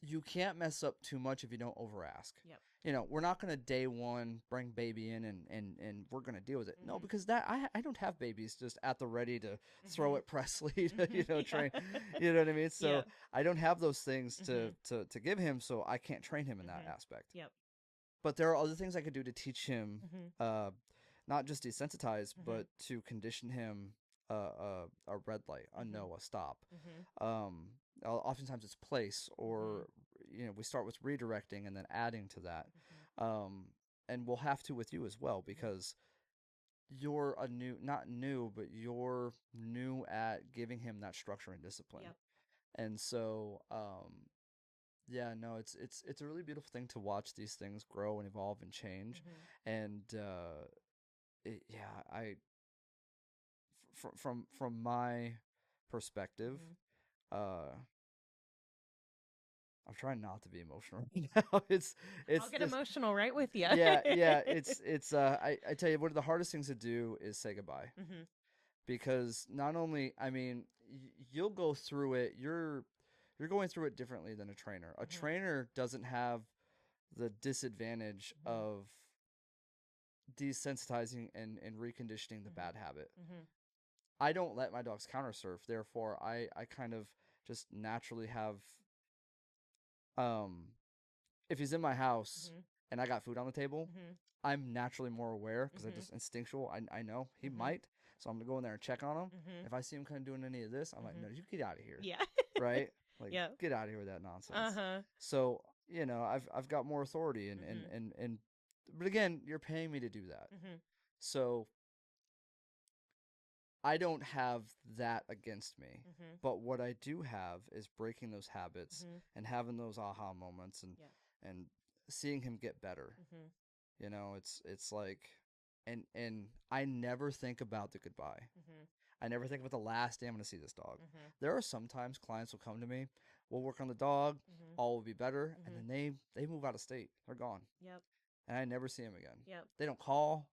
You can't mess up too much if you don't over ask.
Yep.
We're not gonna day one bring baby in and we're gonna deal with it. No,
Mhm.
because I don't have babies just at the ready to throw
Mhm.
at Presley to
Mhm.
train.
Yeah.
You know what I mean? So
Yep.
I don't have those things to
Mhm.
to give him, so I can't train him in that
Mhm.
aspect.
Yep.
But there are other things I could do to teach him,
Mhm.
uh, not just desensitize,
Mhm.
but to condition him a red light, a
Mhm.
no, a stop.
Mhm.
Um, Oftentimes it's place,
Mhm.
or we start with redirecting and then adding to that.
Mhm.
Um, and we'll have to with you as well,
Mhm.
because you're not new, but you're new at giving him that structure and discipline.
Yep.
And so, yeah, no, it's a really beautiful thing to watch these things grow and evolve and change.
Mhm.
And yeah, from my perspective,
Mhm.
uh, I'm trying not to be emotional right now.
I'll
It's
get
this,
emotional right with you.
yeah, it's I tell you, one of the hardest things to do is say goodbye,
Mhm.
because not only, I mean, you'll go through it. you're going through it differently than a trainer. A
Mhm.
trainer doesn't have the disadvantage
Mhm.
of desensitizing and reconditioning the
Mhm.
bad habit.
Mhm.
I don't let my dogs counter surf, therefore I kind of just naturally have um if he's in my house
Mhm.
and I got food on the table,
Mhm.
I'm naturally more aware because I
Mhm.
just instinctual. I know he
Mhm.
might, so I'm gonna go in there and check on him.
Mhm.
If I see him kind of doing any of this, I'm like,
Mhm.
no, you get out of here,
Yeah.
right? Like,
Yep.
get out of here with that nonsense.
Uh-huh.
So I've got more authority
Mhm.
but again, you're paying me to do that,
Mhm.
so I don't have that against me.
Mhm.
But what I do have is breaking those habits
Mhm.
and having those aha moments
Yeah.
and seeing him get better.
Mhm.
It's like and I never think about the goodbye.
Mhm.
I never think about the last day I'm going to see this dog.
Mhm.
There are sometimes clients will come to me, we'll work on the dog,
Mhm.
all will be better, and
Mhm.
then they move out of state. They're gone,
Yep.
and I never see them again.
Yep.
They don't call.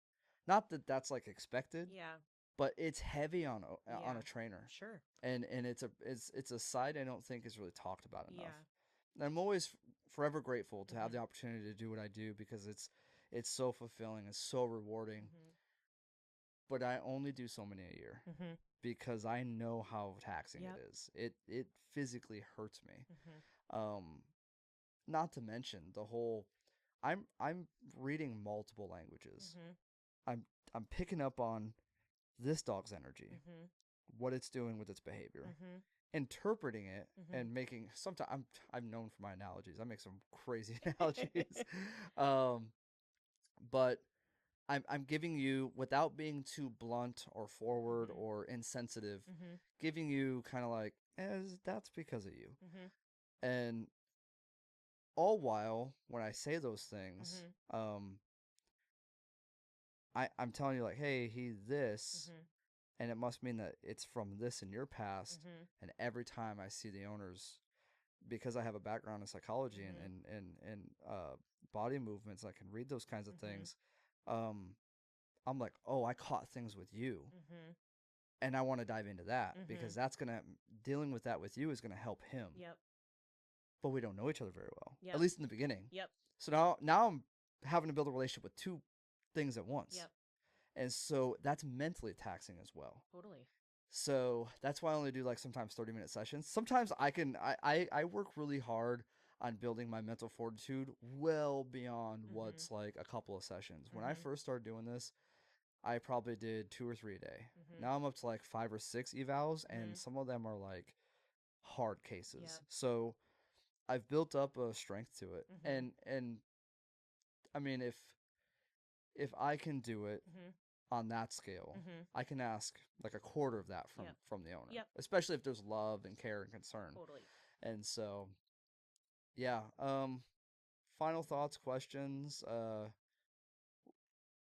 Not that that's like expected,
Yeah.
but it's heavy on
Yeah.
a trainer,
Sure.
and it's a side I don't think is really talked about enough.
Yeah.
And I'm always forever grateful to have
Mhm.
the opportunity to do what I do because it's so fulfilling, it's so rewarding.
Mhm.
But I only do so many a year
Mhm.
because I know how taxing it
Yep.
is. It physically hurts me.
Mhm.
Um, Not to mention the whole. I'm reading multiple languages.
Mhm.
I'm I'm picking up on this dog's energy,
Mhm.
what it's doing with its behavior,
Mhm.
interpreting it,
Mhm.
and making. Sometimes I'm known for my analogies. I make some crazy analogies, um, but I'm giving you without being too blunt or forward
Mhm.
or insensitive,
Mhm.
giving you kind of like, that's because of you.
Mhm.
And all while when I say those things,
Mhm.
I'm telling you like, hey, he's this,
Mhm.
and it must mean that it's from this in your past.
Mhm.
And every time I see the owners, because I have a background in psychology
Mhm.
and body movements, I can read those kinds of
Mhm.
things. Um, I'm like, oh, I caught things with you,
Mhm.
and I want to dive into that because
Mhm.
that's gonna dealing with that with you is gonna help him.
Yep.
But we don't know each other very well, at
Yep.
least in the beginning.
Yep.
So now I'm having to build a relationship with two things at once,
Yep.
and so that's mentally taxing as well.
Totally.
So that's why I only do like sometimes 30-minute sessions. Sometimes I work really hard on building my mental fortitude well beyond
Mhm.
what's like a couple of sessions. When I
Mhm.
first started doing this, I probably did 2 or 3 a day.
Mhm.
Now I'm up to like 5 or 6 evals, and
Mhm.
some of them are like hard cases.
Yep.
So I've built up a strength to it,
Mhm.
and I mean if I can do it
Mhm.
on that scale,
Mhm.
I can ask like a quarter of that
Yep.
from the owner,
Yep.
especially if there's love and care and concern.
Totally.
And so, yeah. Final thoughts, questions.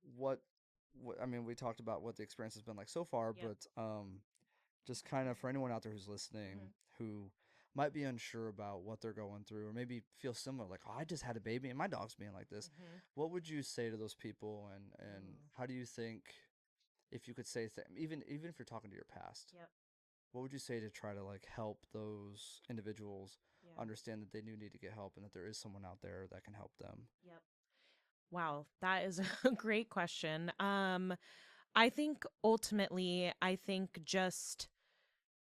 What, what? I mean, we talked about what the experience has been like so far,
Yep.
but just kind of for anyone out there who's listening
Mhm.
who might be unsure about what they're going through or maybe feel similar like, oh, I just had a baby and my dog's being like this,
Mhm.
what would you say to those people, and
Ooh.
how do you think, if you could say even if you're talking to your past,
Yep.
what would you say to try to like help those individuals
Yeah.
understand that they do need to get help and that there is someone out there that can help them?
Yep. Wow, that is a great question. I think ultimately, I think just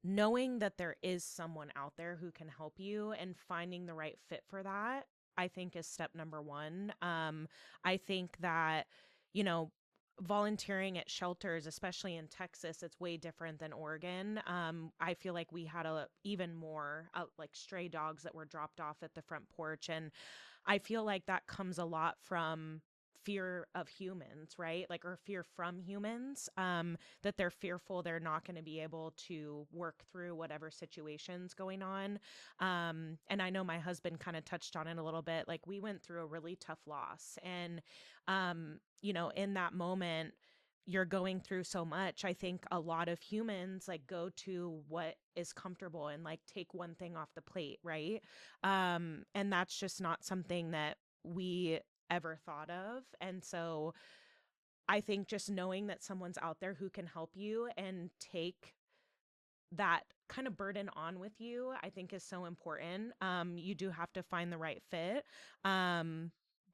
knowing that there is someone out there who can help you and finding the right fit for that, I think is step number one. I think that, you know, volunteering at shelters, especially in Texas, it's way different than Oregon. I feel like we had even more like stray dogs that were dropped off at the front porch, and I feel like that comes a lot from fear of humans, right? Like, or fear from humans, that they're fearful they're not going to be able to work through whatever situation's going on. And I know my husband kind of touched on it a little bit. Like, we went through a really tough loss. And, in that moment, you're going through so much. I think a lot of humans like go to what is comfortable and like take one thing off the plate, right? And that's just not something that we ever thought of. And so I think just knowing that someone's out there who can help you and take that kind of burden on with you, I think is so important. You do have to find the right fit.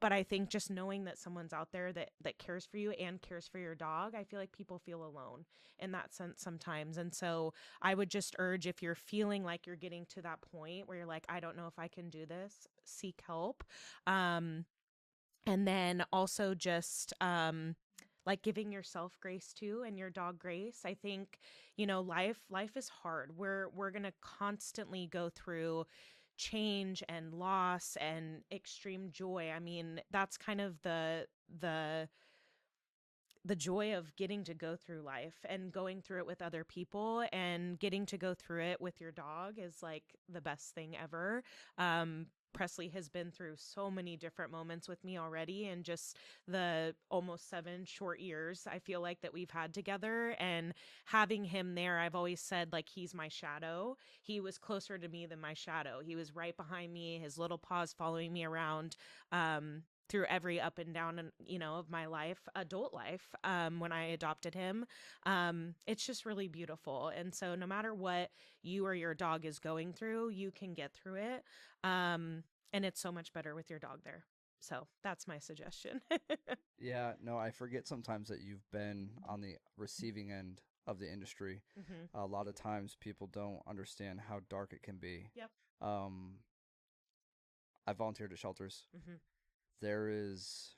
But I think just knowing that someone's out there that cares for you and cares for your dog, I feel like people feel alone in that sense sometimes. And so I would just urge, if you're feeling like you're getting to that point where you're like, I don't know if I can do this, seek help. Um, and then also just like giving yourself grace too, and your dog grace. I think, life is hard. We're going to constantly go through change and loss and extreme joy. I mean, that's kind of the joy of getting to go through life, and going through it with other people, and getting to go through it with your dog is like the best thing ever. Presley has been through so many different moments with me already, and just the almost 7 short years I feel like that we've had together. And having him there, I've always said, like, he's my shadow. He was closer to me than my shadow. He was right behind me, his little paws following me around. Through every up and down, and of my life, adult life, when I adopted him. It's just really beautiful. And so no matter what you or your dog is going through, you can get through it. And it's so much better with your dog there. So that's my suggestion.
Yeah, no, I forget sometimes that you've been on the receiving end of the industry.
Hmm.
A lot of times people don't understand how dark it can be.
Yep.
Um, I volunteered at shelters.
Hmm.
There is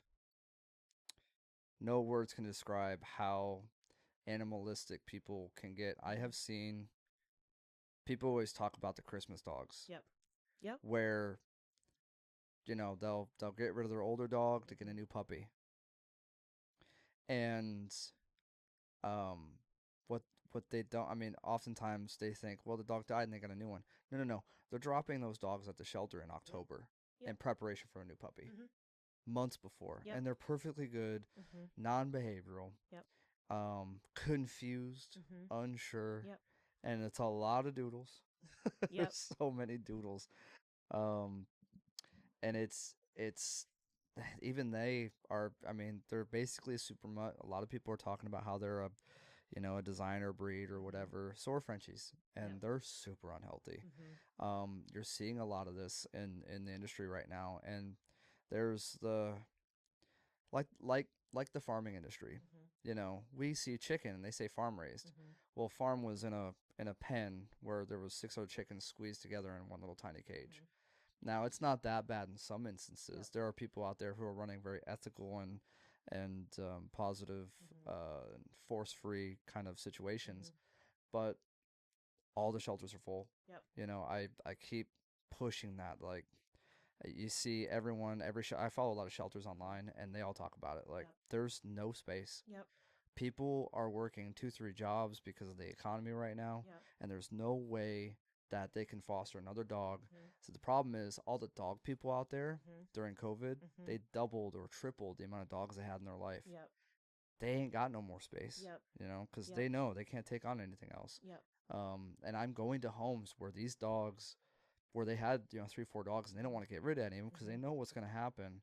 no words can describe how animalistic people can get. I have seen people always talk about the Christmas dogs,
Yep. Yep.
where they'll get rid of their older dog to get a new puppy, and um, what what they don't. I mean, oftentimes they think, well, the dog died and they got a new one. No, no, no. They're dropping those dogs at the shelter in
Yep.
October
Yep.
in preparation for a new puppy,
Hmm.
months before,
Yep.
and they're perfectly good,
Hmm.
non-behavioral,
Yep.
confused,
Hmm.
unsure,
Yep.
and it's a lot of doodles.
Yep.
There's so many doodles, um, and it's even they are. I mean, they're basically a super mutt. A lot of people are talking about how they're a designer breed or
Hmm.
whatever. So are Frenchies,
Yep.
and they're super unhealthy.
Hmm.
You're seeing a lot of this in the industry right now, and there's the like the farming industry.
Hmm.
We see chicken and they say farm raised.
Hmm.
Well, farm was in a pen where there was 6 other chickens squeezed together in one little tiny cage.
Hmm.
Now, it's not that bad in some instances.
Yep.
There are people out there who are running very ethical and positive,
Hmm.
force-free kind of situations,
Hmm.
but all the shelters are full.
Yep.
I keep pushing that. Like, you see everyone, I follow a lot of shelters online, and they all talk about it. Like,
Yep.
there's no space.
Yep.
People are working 2, 3 jobs because of the economy right now,
Yep.
and there's no way that they can foster another dog.
Hmm.
So the problem is all the dog people out there
Hmm.
during COVID,
Hmm.
they doubled or tripled the amount of dogs they had in their life.
Yep.
They ain't got no more space,
Yep.
because
Yep.
they know they can't take on anything else.
Yep.
And I'm going to homes where these dogs, where they had 3, 4 dogs, and they don't want to get rid of any of them because they
Hmm.
know what's going to happen.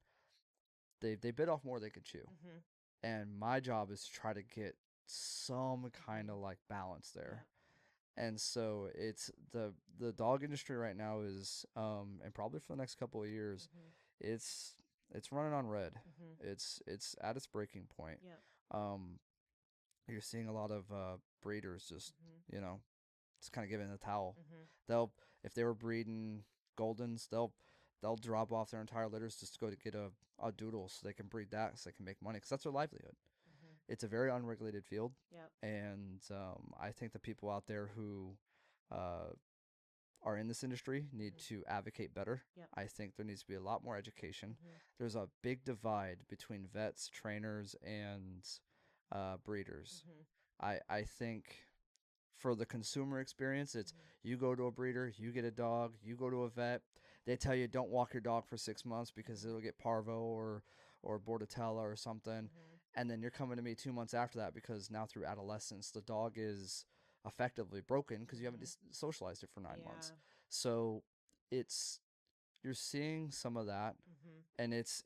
They bit off more they could chew,
Hmm.
and my job is to try to get some kind of like balance there.
Yep.
And so it's the dog industry right now is and probably for the next couple of years,
Hmm.
it's it's running on red.
Hmm.
It's at its breaking point.
Yep.
Um, you're seeing a lot of breeders just
Hmm.
you know just kind of giving the towel.
Hmm.
They'll If they were breeding Goldens, they'll drop off their entire litters just to go to get a doodle so they can breed that so they can make money because that's their livelihood.
Hmm.
It's a very unregulated field,
Yep.
and I think the people out there who uh, are in this industry need
Hmm.
to advocate better.
Yep.
I think there needs to be a lot more education.
Hmm.
There's a big divide between vets, trainers, and breeders.
Hmm.
I think for the consumer experience, it's
Hmm.
you go to a breeder, you get a dog, you go to a vet, they tell you don't walk your dog for 6 months because
Hmm.
it'll get parvo or bordetella or something,
Hmm.
and then you're coming to me 2 months after that because now through adolescence the dog is effectively broken because you haven't
Hmm.
socialized it for 9 months.
Yeah.
So it's you're seeing some of that,
Hmm.
and it's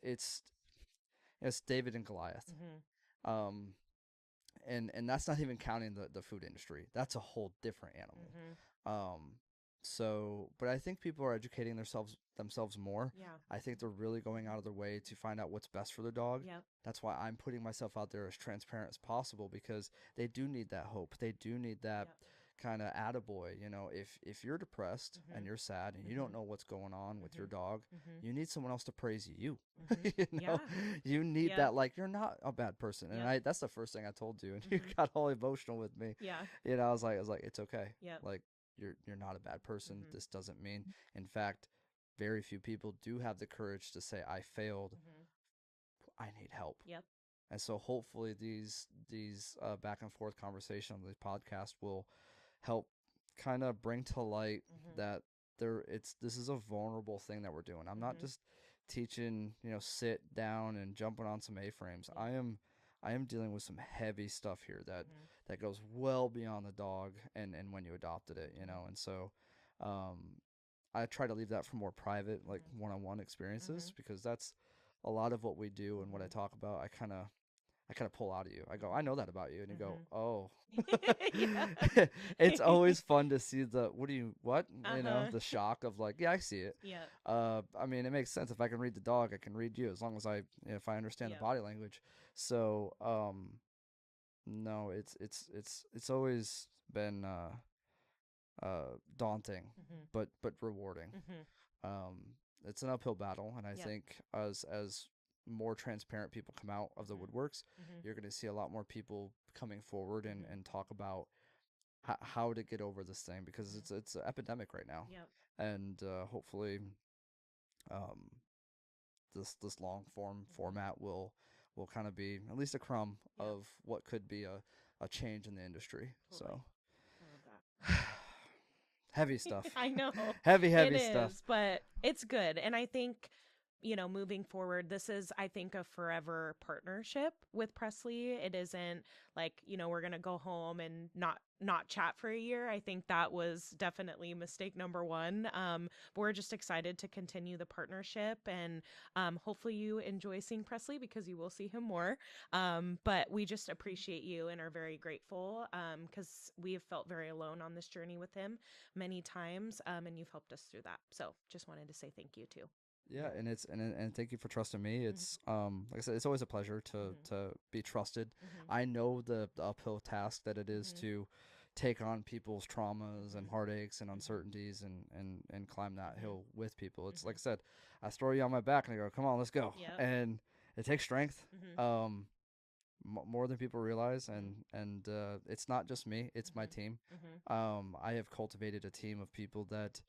David and Goliath.
Hmm.
Um, and that's not even counting the food industry. That's a whole different animal.
Hmm.
Um, so, but I think people are educating themselves more.
Yeah.
I think they're really going out of their way to find out what's best for their dog.
Yep.
That's why I'm putting myself out there as transparent as possible, because they do need that hope. They do need that
Yep.
kind of attaboy. If you're depressed and
Mhm.
you're sad and you don't
Mhm.
know what's going on with your
Mhm.
dog,
Mhm.
you need someone else to praise you.
Mhm.
you know,
Yeah.
you need
Yep.
that, like, you're not a bad person. And
Yep.
that's the first thing I told you, and you
Mhm.
got all emotional with me.
Yeah.
I was like, it's okay.
Yep.
Like, you're not a bad person.
Mhm.
This doesn't mean, in fact, very few people do have the courage to say, I failed,
Mhm.
I need help.
Yep.
And so hopefully these back and forth conversations on the podcast will help kind of bring to light
Mhm.
that this is a vulnerable thing that we're doing. I'm not
Mhm.
just teaching, sit down and jumping on some A-frames.
Yep.
I am dealing with some heavy stuff here
Mhm.
that goes well beyond the dog and when you adopted it,
Mhm.
and so um I try to leave that for more private, like
Mhm.
one-on-one experiences,
Mhm.
because that's a lot of what we do and what I
Mhm.
talk about. I kind of pull out of you. I go,
Mhm.
I know that about you, and you go,
Mhm.
oh.
Yeah.
It's always fun to see what,
Uh-huh.
the shock of, like, yeah, I see it.
Yep.
I mean, it makes sense. If I can read the dog, I can read you, as long as if I understand the
Yep.
body language. So, no, it's always been daunting,
Mhm.
but rewarding.
Mhm.
Um, it's an uphill battle, and I
Yep.
think as more transparent people come out of the
Mhm.
woodworks,
Mhm.
you're going to see a lot more people coming forward and,
Mhm.
and talk about how to get over this thing, because
Mhm.
it's an epidemic right now,
Yep.
and hopefully, um, this long
Mhm.
format will kind of be at least a crumb
Yep.
of what could be a change in the industry.
Totally.
So
I love that.
heavy stuff,
I know it
heavy stuff.
is, but it's good. And I think, moving forward, this is, I think, a forever partnership with Presley. It isn't like, we're going to go home and not chat for a year. I think that was definitely mistake number one. But we're just excited to continue the partnership, and hopefully you enjoy seeing Presley, because you will see him more. But we just appreciate you and are very grateful, because we have felt very alone on this journey with him many times, and you've helped us through that. So just wanted to say thank you too.
Yeah, and thank you for trusting me.
Mhm.
It's like I said, it's always a pleasure to
Mhm.
be trusted.
Mhm.
I know the uphill task that it is
Mhm.
to take on people's traumas and
Mhm.
heartaches and
Mhm.
uncertainties, and climb that
Mhm.
hill with people. It's like
Mhm.
I said, I throw you on my back and I go, come on, let's go.
Yep.
And it takes strength,
Mhm.
um, more than people realize,
Mhm.
and it's not just me; it's my
Mhm.
team.
Mhm.
I have cultivated a team of people that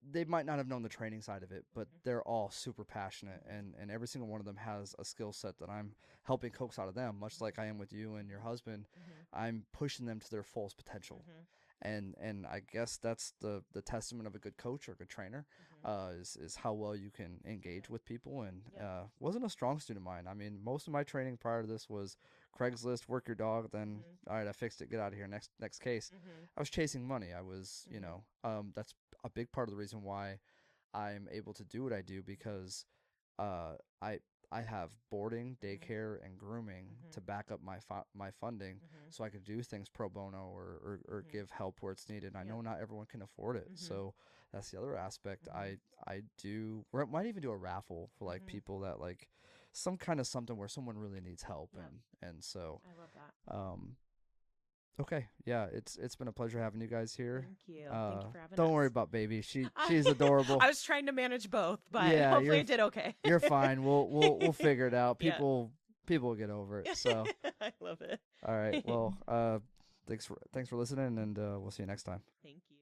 they might not have known the training side of it, but
Mhm.
they're all super passionate,
Mhm.
and every single one of them has a skill set that I'm helping coax out of them, much
Mhm.
like I am with you and your
Mhm.
husband.
Mhm.
I'm pushing them to their fullest potential.
Mhm.
And I guess that's the testament of a good coach or a good trainer,
Mhm.
is how well you can engage
Yep.
with people. And
Yep.
wasn't a strong suit of mine. I mean, most of my training prior to this was Craigslist, work your dog, then
Mhm.
all right, I fixed it, get out of here, next case.
Mhm.
I was chasing money. I was,
Mhm.
that's a big part of the reason why I'm able to do what I do, because uh, I I have boarding,
Mhm.
daycare, and grooming to
Mhm.
back up my funding,
Mhm.
so I could do things pro bono, or
Mhm.
give help where it's needed. And I
Yep.
know not everyone can afford it,
Mhm.
so that's the other aspect.
Mhm.
I do, or I might even do a raffle for like
Mhm.
people that like some kind of something where someone really needs help,
Yep.
and so
I love that.
um okay, yeah, it's been a pleasure having you guys here.
Thank you. Thank you for having
Don't worry
us.
about baby.
I,
She's adorable.
I was trying to manage both, but
Yeah,
hopefully I did okay.
you're fine. We'll figure it out.
Yeah.
People will get over it. So,
I love it.
all right. Well, thanks for listening, and we'll see you next time.
Thank you.